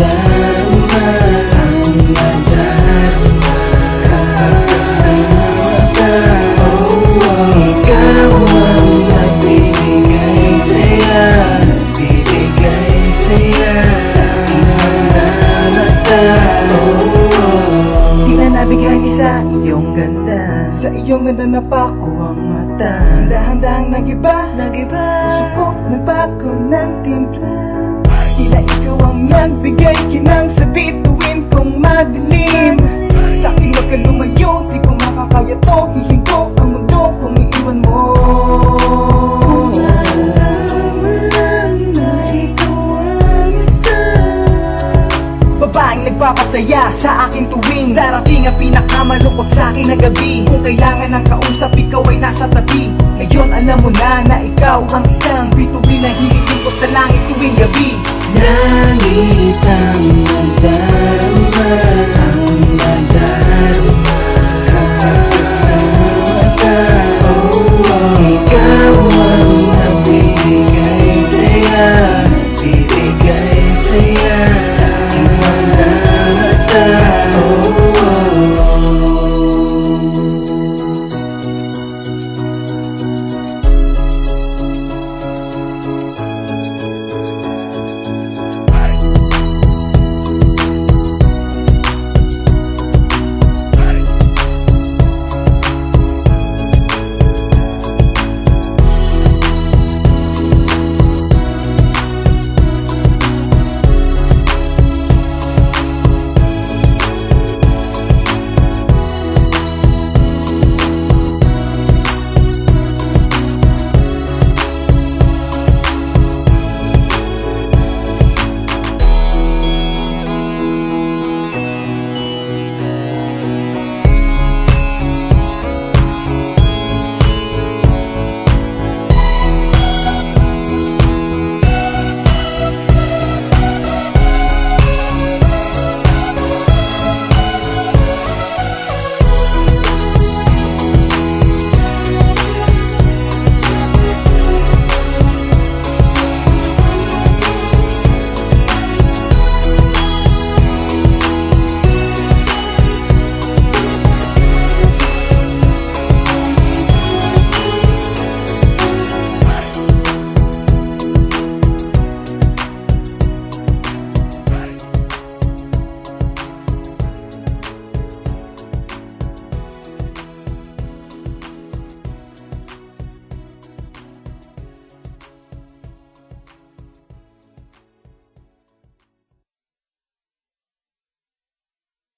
nadarama, ang nadarama kapag kasama ka. Ikaw ang nagbibigay saya, nagbibigay saya sa aking mga mata. Di na nabigay sa iyong ganda, sa iyong ganda napako ang mata. Dahan-dahang nagiba, puso ko nagbago ng timpla. Tila ikaw ang nagbigay kinang sa bituin kong madilim. Sa akin wag ka lumayo, di ko makakaya to. Hihinto ang mundo kung iiwan mo. Babaeng nagpapasaya sa aking tuwing darating ang pinakamalungkot sa akin na gabi. Kung kailangan ng kausap, ikaw ay nasa tabi. Ngayon alam mo na na ikaw ang isang bituin na hihigin ko sa langit tuwing gabi. Langit ang nadarama, ang nadarama